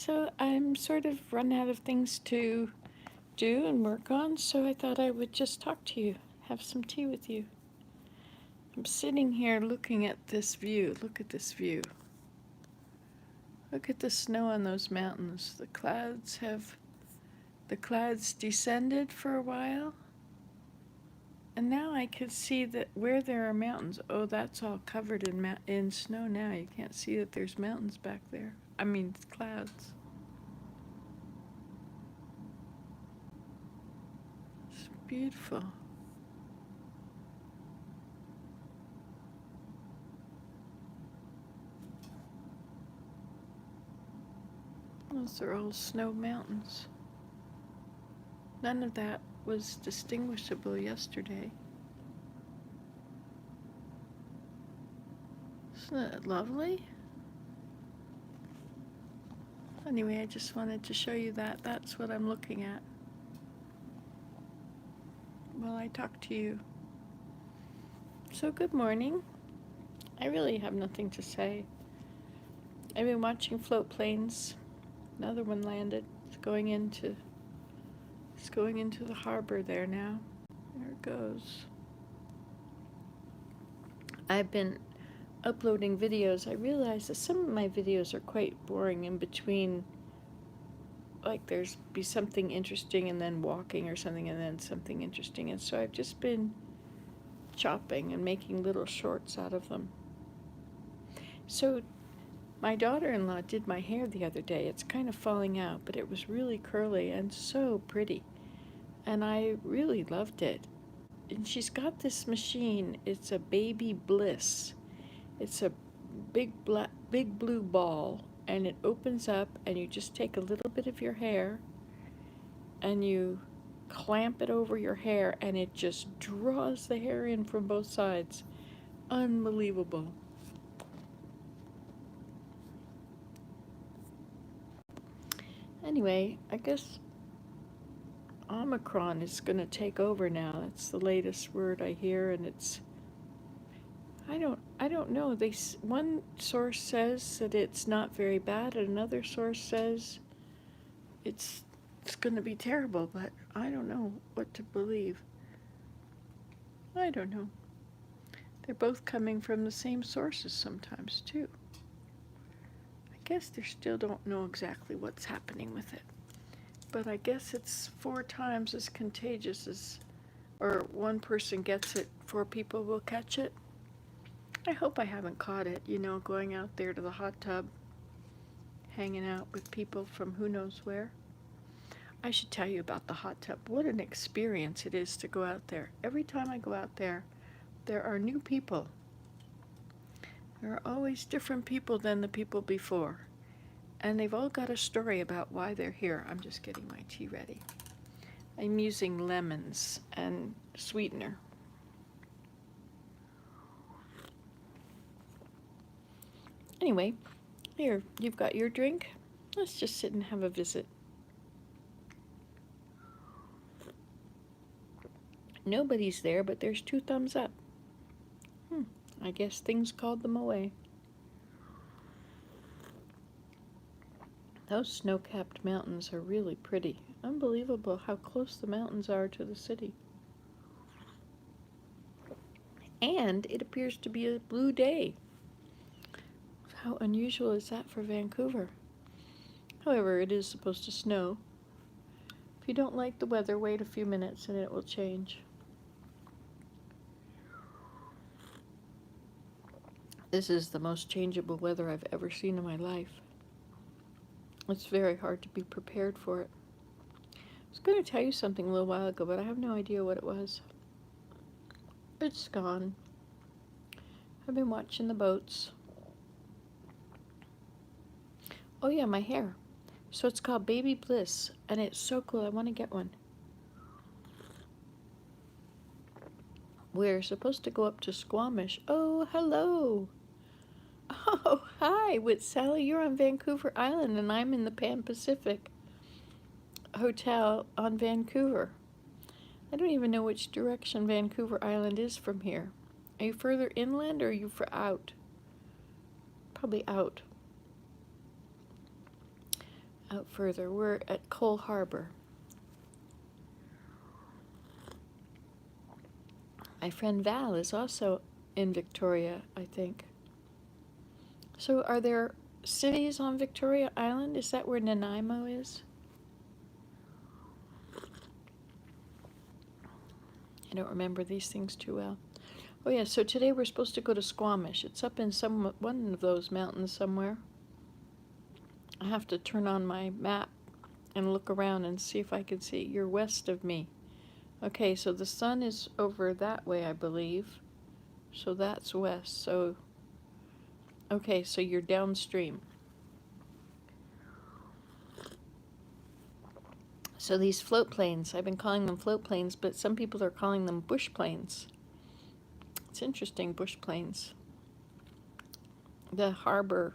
So I'm sort of run out of things to do and work on, so I thought I would just talk to you, have some tea with you. I'm sitting here looking at this view. Look at this view. Look at the snow on those mountains. The clouds descended for a while, and now I can see that where there are mountains, oh, that's all covered in snow now. You can't see that there's mountains back there. I mean, clouds. It's beautiful. Those are all snow mountains. None of that was distinguishable yesterday. Isn't it lovely? Anyway, I just wanted to show you that. That's what I'm looking at while I talk to you. So good morning. I really have nothing to say. I've been watching float planes. Another one landed. It's going into the harbor there now. There it goes. I've been uploading videos. I realize that some of my videos are quite boring in between, like there's be something interesting and then walking or something and then something interesting, and so I've just been chopping and making little shorts out of them. So my daughter-in-law did my hair the other day. It's kind of falling out, but it was really curly and so pretty, and I really loved it. And she's got this machine. It's a Baby Bliss. It's a big blue ball, and it opens up, and you just take a little bit of your hair and you clamp it over your hair, and it just draws the hair in from both sides. Unbelievable. Anyway, I guess Omicron is going to take over now. That's the latest word I hear, and it's I don't know. One source says that it's not very bad, and another source says it's going to be terrible, but I don't know what to believe. I don't know. They're both coming from the same sources sometimes, too. I guess they still don't know exactly what's happening with it. But I guess it's 4 times as contagious as, or one person gets it, 4 people will catch it. I hope I haven't caught it, going out there to the hot tub, hanging out with people from who knows where. I should tell you about the hot tub. What an experience it is to go out there. Every time I go out there, there are new people. There are always different people than the people before. And they've all got a story about why they're here. I'm just getting my tea ready. I'm using lemons and sweetener. Anyway, here, you've got your drink. Let's just sit and have a visit. Nobody's there, but there's 2 thumbs up. I guess things called them away. Those snow-capped mountains are really pretty. Unbelievable how close the mountains are to the city. And it appears to be a blue day. How unusual is that for Vancouver? However, it is supposed to snow. If you don't like the weather, wait a few minutes and it will change. This is the most changeable weather I've ever seen in my life. It's very hard to be prepared for it. I was going to tell you something a little while ago, but I have no idea what it was. It's gone. I've been watching the boats. Oh yeah, my hair. So it's called Baby Bliss, and it's so cool. I want to get one. We're supposed to go up to Squamish. Oh, hello. Oh, hi, with Sally. You're on Vancouver Island, and I'm in the Pan Pacific Hotel on Vancouver. I don't even know which direction Vancouver Island is from here. Are you further inland, or are you out? Probably out. out further. We're at Cole Harbor. My friend Val is also in Victoria, I think. So are there cities on Victoria Island? Is that where Nanaimo is? I don't remember these things too well. Oh yeah, so today we're supposed to go to Squamish. It's up in one of those mountains somewhere. I have to turn on my map and look around and see if I can see. You're west of me. Okay, so the sun is over that way, I believe. So that's west. So, okay, so you're downstream. So these float planes, I've been calling them float planes, but some people are calling them bush planes. It's interesting, bush planes. The harbor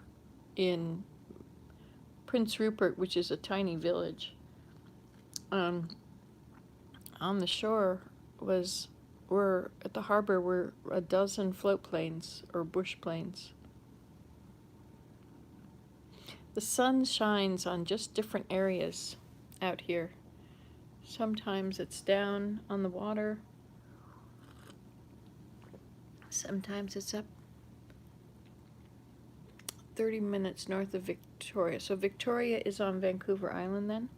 in Prince Rupert, which is a tiny village, on the shore at the harbor were a dozen float planes or bush planes. The sun shines on just different areas out here. Sometimes it's down on the water. Sometimes it's up 30 minutes north of Victoria. So Victoria is on Vancouver Island then?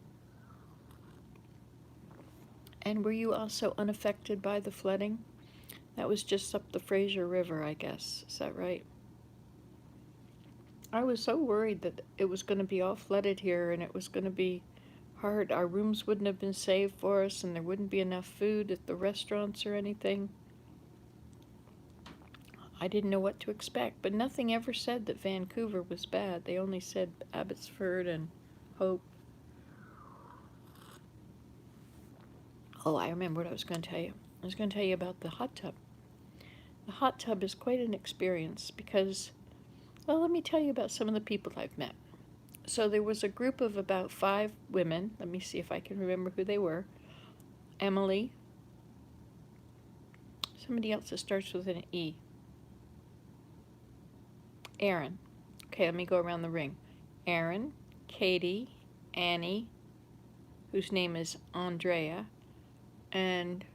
And were you also unaffected by the flooding? That was just up the Fraser River, I guess. Is that right? I was so worried that it was going to be all flooded here and it was going to be hard. Our rooms wouldn't have been saved for us and there wouldn't be enough food at the restaurants or anything. I didn't know what to expect, but nothing ever said that Vancouver was bad. They only said Abbotsford and Hope. Oh, I remember what I was going to tell you. I was going to tell you about the hot tub. The hot tub is quite an experience because, well, let me tell you about some of the people I've met. So there was a group of about 5 women. Let me see if I can remember who they were. Emily. Somebody else that starts with an E. Erin. Okay, let me go around the ring. Erin, Katie, Annie, whose name is Andrea, and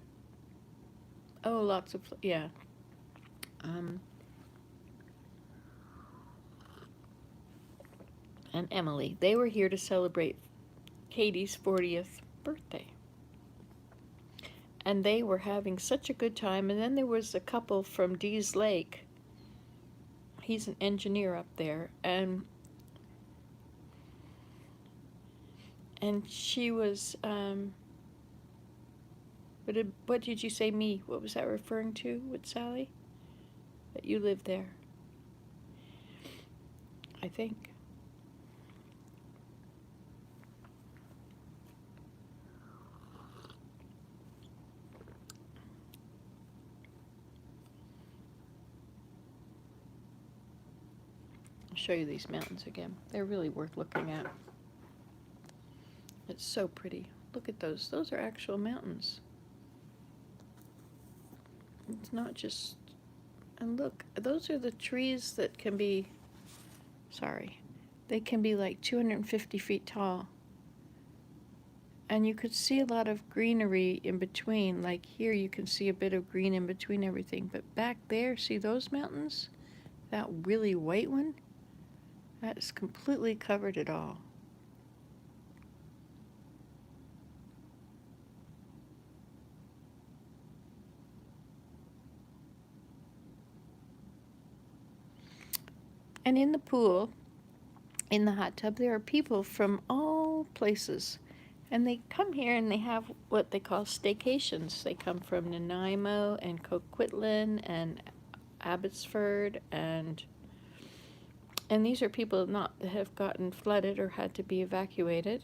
lots of, yeah. And Emily. They were here to celebrate Katie's 40th birthday. And they were having such a good time. And then there was a couple from Dease Lake. He's an engineer up there. And she was, what did you say, me? What was that referring to with Sally? That you live there. I think. I'll show you these mountains again. They're really worth looking at. It's so pretty. Look at those. Those are actual mountains. It's not just... And look, those are the trees that can be... Sorry. They can be like 250 feet tall. And you could see a lot of greenery in between. Like here you can see a bit of green in between everything. But back there, see those mountains? That really white one? That's completely covered it all. And in the pool, in the hot tub, there are people from all places. And they come here and they have what they call staycations. They come from Nanaimo and Coquitlam and Abbotsford and these are people not that have gotten flooded or had to be evacuated,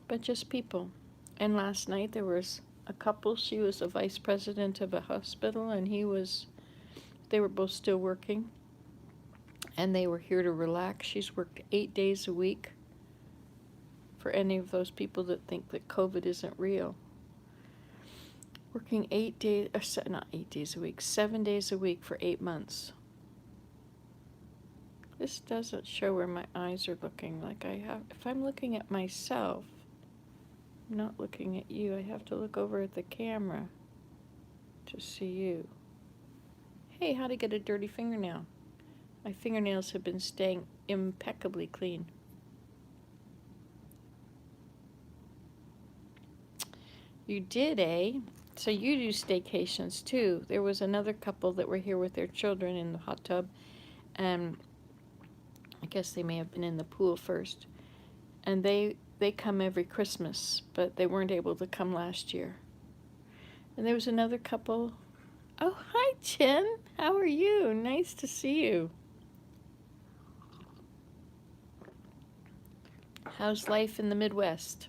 but just people. And last night there was a couple. She was a vice president of a hospital and they were both still working. And they were here to relax. She's worked 8 days a week. For any of those people that think that COVID isn't real. Working 8 days, not 8 days a week, 7 days a week for 8 months. This doesn't show where my eyes are looking like I have. If I'm looking at myself, I'm not looking at you. I have to look over at the camera to see you. Hey, how to get a dirty fingernail? My fingernails have been staying impeccably clean. You did, eh? So you do staycations too. There was another couple that were here with their children in the hot tub, and I guess they may have been in the pool first. And they come every Christmas, but they weren't able to come last year. And there was another couple. Oh, hi, Jen. How are you? Nice to see you. How's life in the Midwest?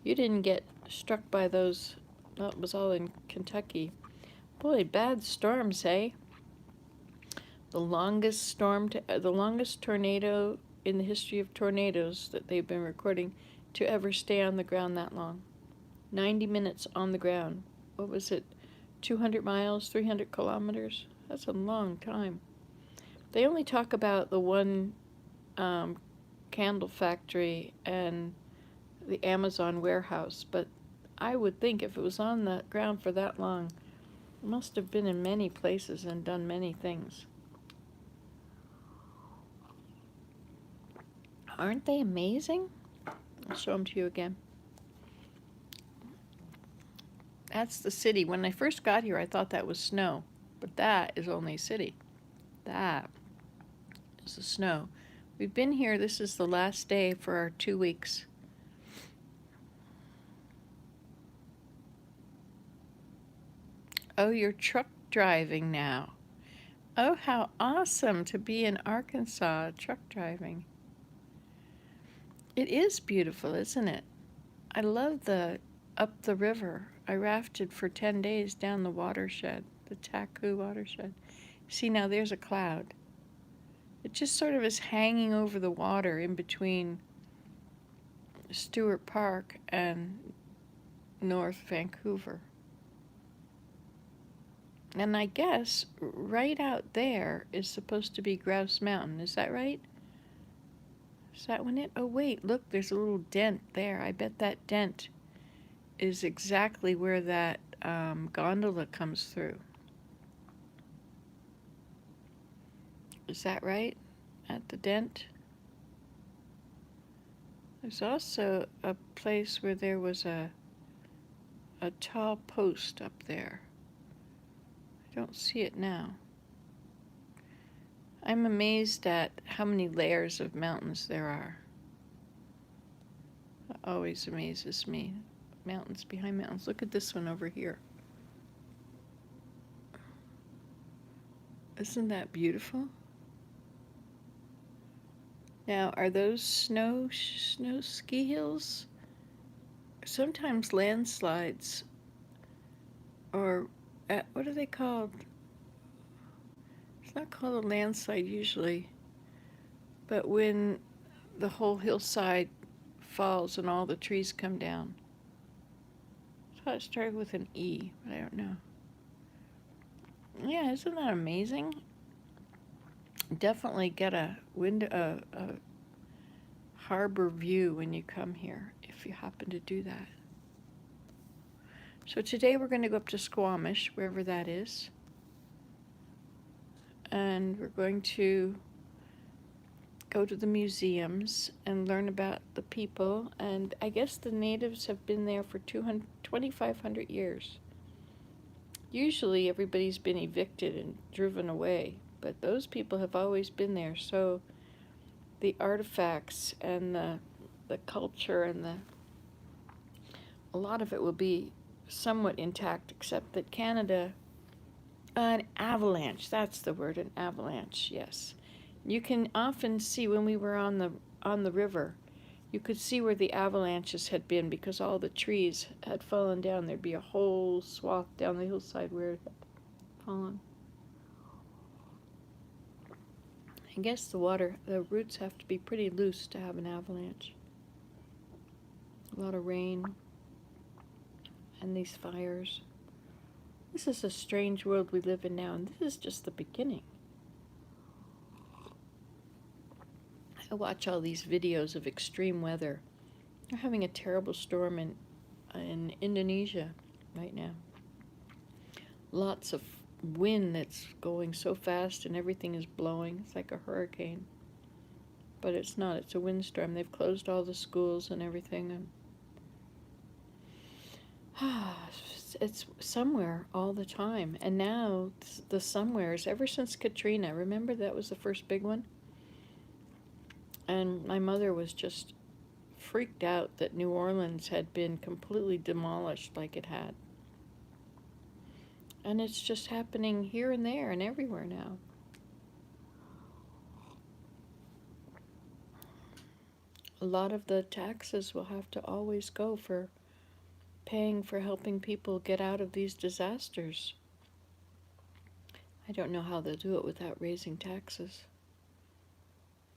You didn't get struck by those, well, it was all in Kentucky. Boy, bad storms, eh? The longest the longest tornado in the history of tornadoes that they've been recording to ever stay on the ground that long. 90 minutes on the ground. What was it? 200 miles, 300 kilometers? That's a long time. They only talk about the one candle factory and the Amazon warehouse, but I would think if it was on the ground for that long, it must have been in many places and done many things. Aren't they amazing? I'll show them to you again. That's the city. When I first got here, I thought that was snow, but that is only a city. That is the snow. We've been here, this is the last day for our 2 weeks. Oh, you're truck driving now. Oh, how awesome to be in Arkansas, truck driving. It is beautiful, isn't it? I love the up the river. I rafted for 10 days down the watershed, the Taku watershed. See, now there's a cloud. It just sort of is hanging over the water in between Stewart Park and North Vancouver. And I guess right out there is supposed to be Grouse Mountain. Is that right? Is that one it? Oh, wait, look, there's a little dent there. I bet that dent is exactly where that gondola comes through. Is that right? At the dent? There's also a place where there was a tall post up there. I don't see it now. I'm amazed at how many layers of mountains there are. It always amazes me. Mountains behind mountains. Look at this one over here. Isn't that beautiful? Now, are those snow ski hills? Sometimes landslides, or what are they called? It's not called a landslide usually, but when the whole hillside falls and all the trees come down. I thought it started with an E, but I don't know. Yeah, isn't that amazing? Definitely get a window, a harbor view when you come here, if you happen to do that. So today we're going to go up to Squamish, wherever that is. And we're going to go to the museums and learn about the people. And I guess the natives have been there for 2,500 years. Usually everybody's been evicted and driven away, but those people have always been there. So the artifacts and the culture and a lot of it will be somewhat intact, except that Canada, an avalanche, that's the word, an avalanche, yes. You can often see when we were on the river, you could see where the avalanches had been because all the trees had fallen down. There'd be a whole swath down the hillside where it had fallen. I guess the roots have to be pretty loose to have an avalanche. A lot of rain and these fires. This is a strange world we live in now, and this is just the beginning. I watch all these videos of extreme weather. They're having a terrible storm in Indonesia right now. Lots of wind that's going so fast and everything is blowing. It's like a hurricane. But it's not. It's a windstorm. They've closed all the schools and everything. And it's somewhere all the time. And now the somewheres, ever since Katrina, remember that was the first big one? And my mother was just freaked out that New Orleans had been completely demolished like it had. And it's just happening here and there and everywhere now. A lot of the taxes will have to always go for paying for helping people get out of these disasters. I don't know how they'll do it without raising taxes.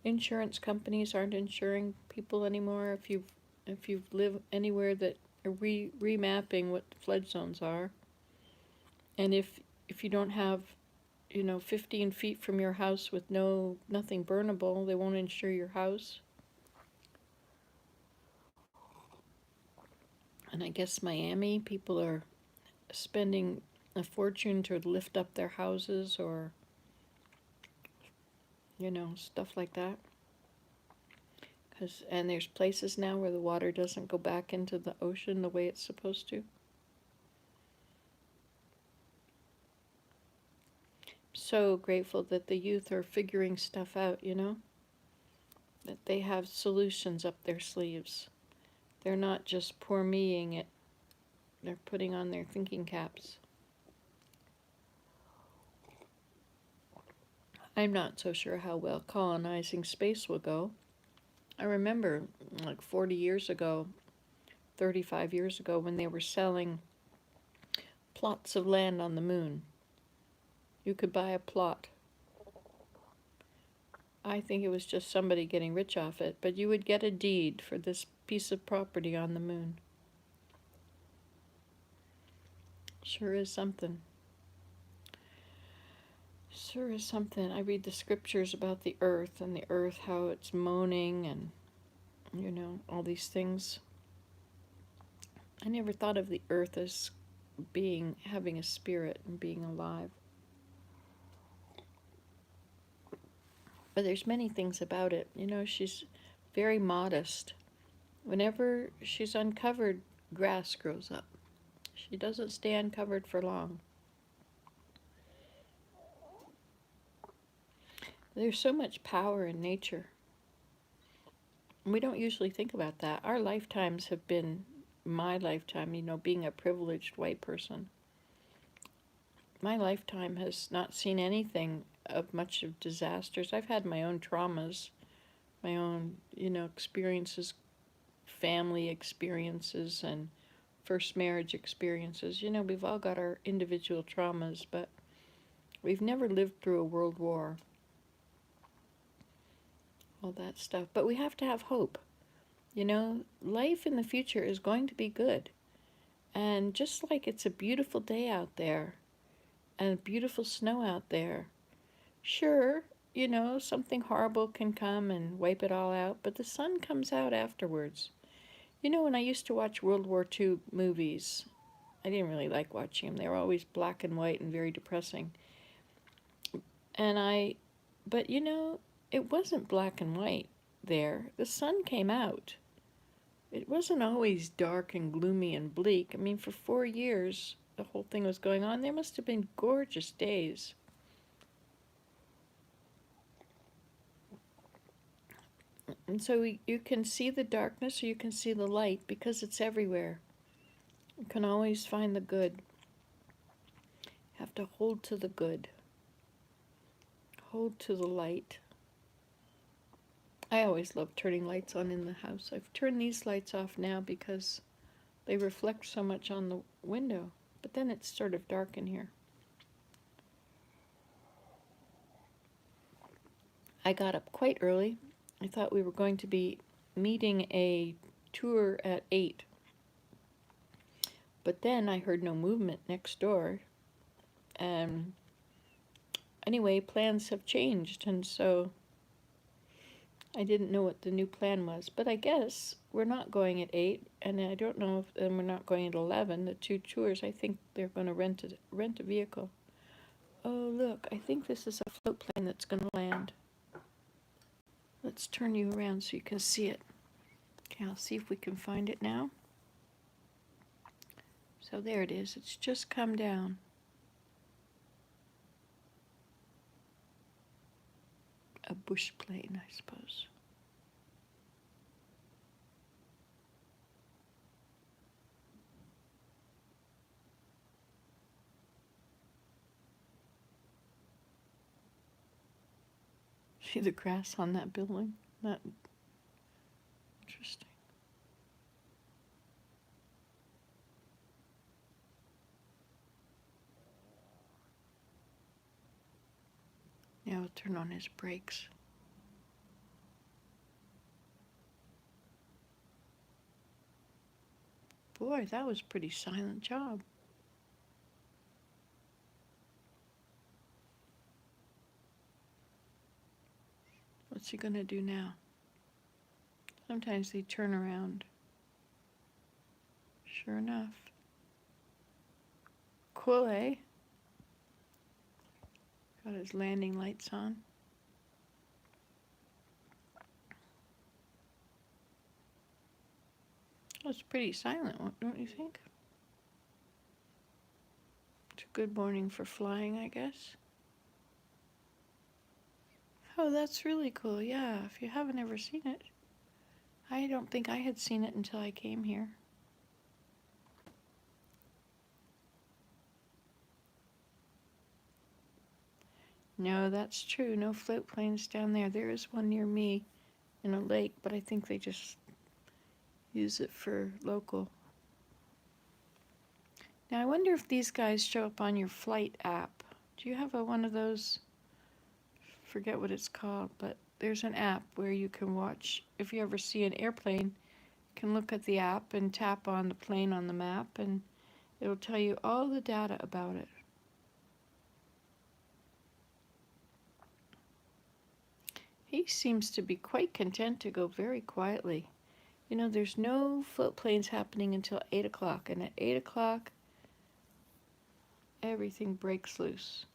Insurance companies aren't insuring people anymore. If you live anywhere that are remapping what the flood zones are, and if you don't have 15 feet from your house with nothing burnable, they won't insure your house. And I guess Miami, people are spending a fortune to lift up their houses or, stuff like that. And there's places now where the water doesn't go back into the ocean the way it's supposed to. So grateful that the youth are figuring stuff out, that they have solutions up their sleeves. They're not just poor meing it, they're putting on their thinking caps. I'm not so sure how well colonizing space will go. I remember like 40 years ago, 35 years ago, when they were selling plots of land on the moon. You could buy a plot. I think it was just somebody getting rich off it, but you would get a deed for this piece of property on the moon. Sure is something. Sure is something. I read the scriptures about the earth and the earth, how it's moaning and, all these things. I never thought of the earth as having a spirit and being alive. But there's many things about it. She's very modest. Whenever she's uncovered, grass grows up. She doesn't stay uncovered for long. There's so much power in nature. We don't usually think about that. Our lifetimes have been, my lifetime, being a privileged white person. My lifetime has not seen anything of much of disasters. I've had my own traumas, my own, experiences, family experiences, and first marriage experiences. We've all got our individual traumas, but we've never lived through a world war. All that stuff. But we have to have hope. Life in the future is going to be good. And just like it's a beautiful day out there and beautiful snow out there, sure, something horrible can come and wipe it all out, but the sun comes out afterwards. When I used to watch World War II movies, I didn't really like watching them. They were always black and white and very depressing. But it wasn't black and white there. The sun came out. It wasn't always dark and gloomy and bleak. I mean, for 4 years, the whole thing was going on. There must have been gorgeous days. And so you can see the darkness or you can see the light because it's everywhere. You can always find the good. You have to hold to the good. Hold to the light. I always love turning lights on in the house. I've turned these lights off now because they reflect so much on the window. But then it's sort of dark in here. I got up quite early. I thought we were going to be meeting a tour at 8. But then I heard no movement next door. And anyway, plans have changed. And so I didn't know what the new plan was, but I guess we're not going at 8, and I don't know if, and we're not going at 11. The two tours, I think they're going to rent a vehicle. Oh, look, I think this is a float plane that's going to land. Let's turn you around so you can see it. Okay, I'll see if we can find it now. So there it is. It's just come down. A bush plane, I suppose. See the grass on that building? That interesting. Now I'll turn on his brakes. Boy, that was a pretty silent job. What's he gonna do now? Sometimes they turn around. Sure enough. Cool, eh? Got his landing lights on. Oh, it's pretty silent, don't you think? It's a good morning for flying, I guess. Oh, that's really cool. Yeah, if you haven't ever seen it. I don't think I had seen it until I came here. No, that's true. No float planes down there. There is one near me in a lake, but I think they just use it for local. Now, I wonder if these guys show up on your flight app. Do you have one of those? Forget what it's called, but there's an app where you can watch. If you ever see an airplane, you can look at the app and tap on the plane on the map, and it'll tell you all the data about it. He seems to be quite content to go very quietly. You know, there's no float planes happening until 8 o'clock, and at 8 o'clock, everything breaks loose.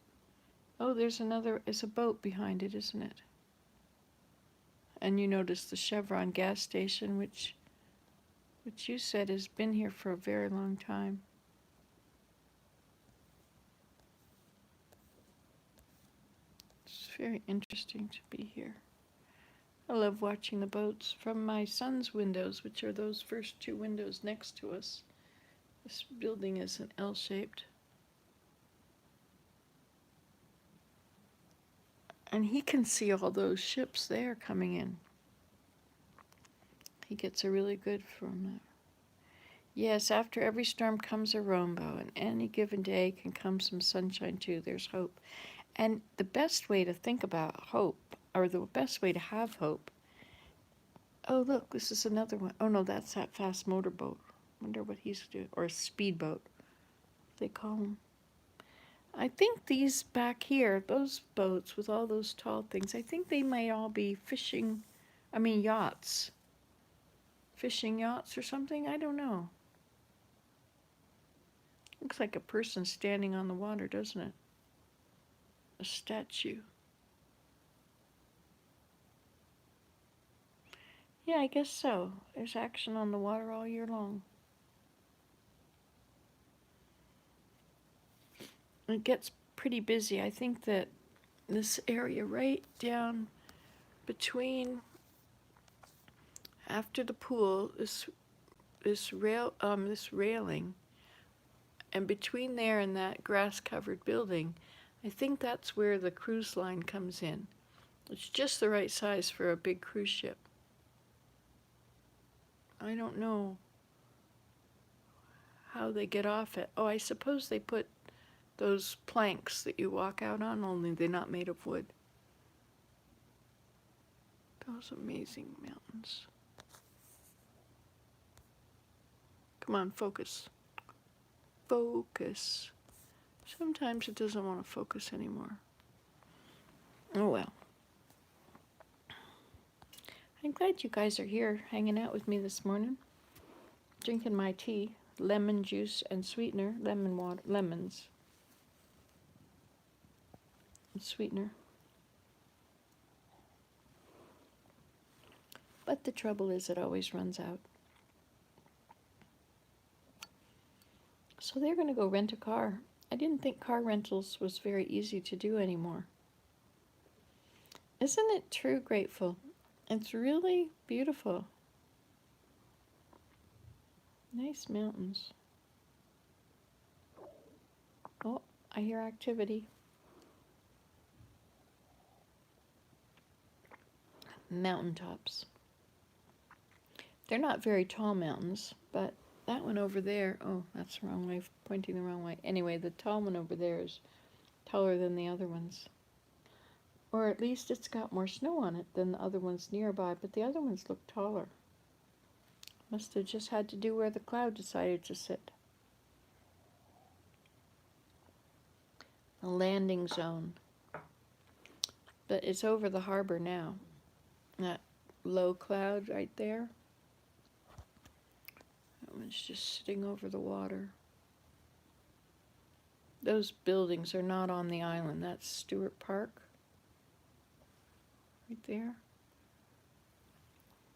Oh, there's a boat behind it, isn't it? And you notice the Chevron gas station, which you said has been here for a very long time. It's very interesting to be here. I love watching the boats from my son's windows, which are those first two windows next to us. This building is an L-shaped. And he can see all those ships there coming in. He gets a really good from that. Yes, after every storm comes a rainbow, and any given day can come some sunshine too. There's hope. And the best way to think about hope, or the best way to have hope. Oh, look, this is another one. Oh, no, that's that fast motorboat. Wonder what he's doing. Or a speedboat, they call them. I think these back here, those boats with all those tall things, I think they might all be yachts. Fishing yachts or something? I don't know. Looks like a person standing on the water, doesn't it? A statue. Yeah, I guess so. There's action on the water all year long. It gets pretty busy. I think that this area right down between after the pool, this railing, and between there and that grass-covered building, I think that's where the cruise line comes in. It's just the right size for a big cruise ship. I don't know how they get off it. Oh, I suppose they put those planks that you walk out on, only they're not made of wood. Those amazing mountains. Come on, focus. Focus. Sometimes it doesn't want to focus anymore. Oh well. I'm glad you guys are here hanging out with me this morning, drinking my tea, lemon juice and sweetener, lemon water, lemons and sweetener. But the trouble is it always runs out. So they're going to go rent a car. I didn't think car rentals was very easy to do anymore. Isn't it true, Grateful? It's really beautiful. Nice mountains. Oh, I hear activity. Mountaintops. They're not very tall mountains, but that one over there, oh, that's the wrong way, pointing the wrong way. Anyway, the tall one over there is taller than the other ones. Or at least it's got more snow on it than the other ones nearby, but the other ones look taller. Must have just had to do where the cloud decided to sit. The landing zone. But it's over the harbor now. That low cloud right there. That one's just sitting over the water. Those buildings are not on the island. That's Stewart Park. Right there.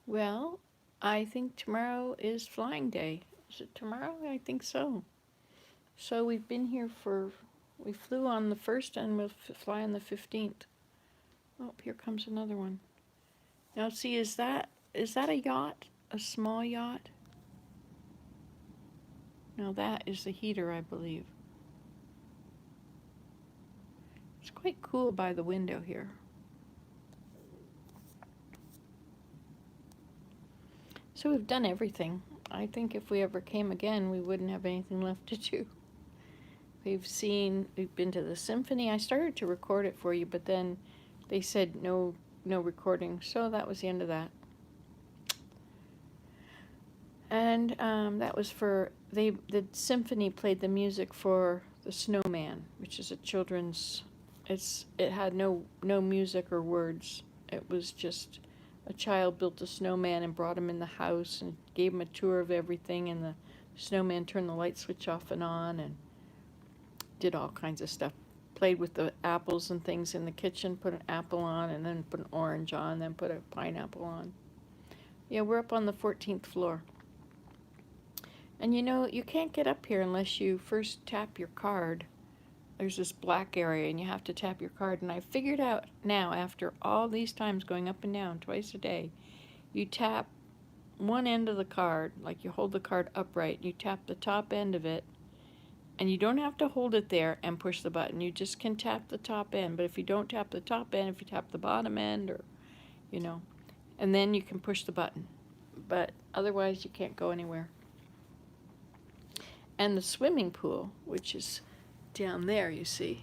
Well, I think tomorrow is flying day. Is it tomorrow? I think so. So we've been here we flew on the 1st and we'll fly on the 15th. Oh, here comes another one. Now see, is that a yacht? A small yacht? No, that is the heater, I believe. It's quite cool by the window here. So we've done everything. I think if we ever came again, we wouldn't have anything left to do. We've been to the symphony. I started to record it for you, but then they said no recording, so that was the end of that. And that was the symphony played the music for The Snowman, which is a children's. It had no music or words. It was just a child built a snowman and brought him in the house and gave him a tour of everything, and the snowman turned the light switch off and on and did all kinds of stuff. Played with the apples and things in the kitchen, put an apple on and then put an orange on, then put a pineapple on. Yeah, we're up on the 14th floor. And you can't get up here unless you first tap your card. There's this black area and you have to tap your card. And I figured out now, after all these times going up and down twice a day, you tap one end of the card, like you hold the card upright, you tap the top end of it, and you don't have to hold it there and push the button. You just can tap the top end. But if you don't tap the top end, if you tap the bottom end, or, and then you can push the button. But otherwise you can't go anywhere. And the swimming pool, which is down there, you see.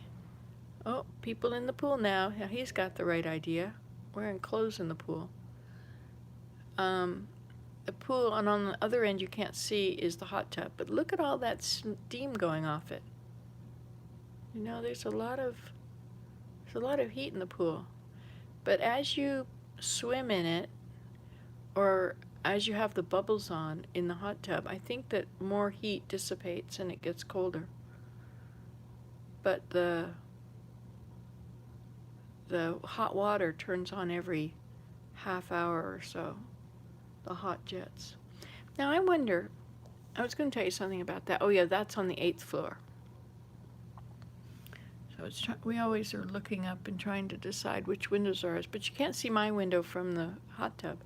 Oh, people in the pool now. Yeah, he's got the right idea. Wearing clothes in the pool. The pool, and on the other end you can't see, is the hot tub. But look at all that steam going off it. There's a lot of heat in the pool. But as you swim in it, or as you have the bubbles on in the hot tub, I think that more heat dissipates and it gets colder. But the hot water turns on every half hour or so, the hot jets. Now I wonder, I was going to tell you something about that. Oh yeah, that's on the 8th floor. So we always are looking up and trying to decide which windows are ours, but you can't see my window from the hot tub,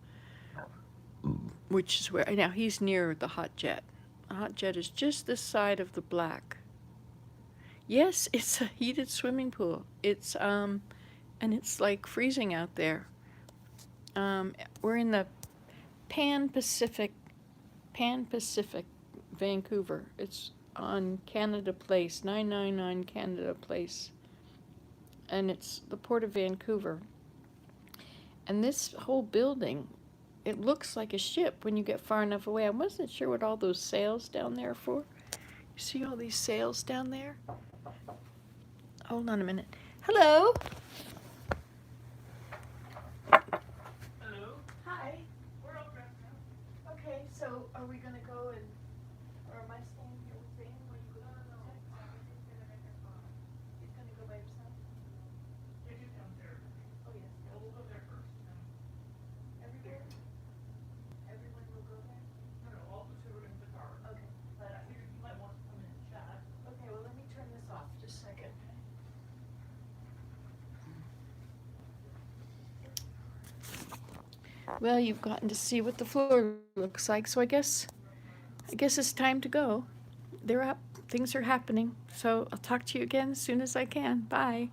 which is where, now he's near the hot jet. The hot jet is just this side of the black. Yes, it's a heated swimming pool. It's, and it's like freezing out there. We're in the Pan Pacific, Vancouver. It's on Canada Place, 999 Canada Place. And it's the Port of Vancouver. And this whole building, it looks like a ship when you get far enough away. I wasn't sure what all those sails down there are for. You see all these sails down there? Hold on a minute. Hello? Hello. Hi. we gonna go and, or am I staying here with Zane when you go to the tech? He's gonna go by himself? They do downstairs. Oh, yes. Well, we'll go there first. Everywhere? Everyone will go there? No, no, all the two are in the car. Okay. But I figured you might want to come in and chat. Okay, well, let me turn this off just a second. Well, you've gotten to see what the floor looks like, so I guess it's time to go. They're up. Things are happening. So I'll talk to you again as soon as I can. Bye.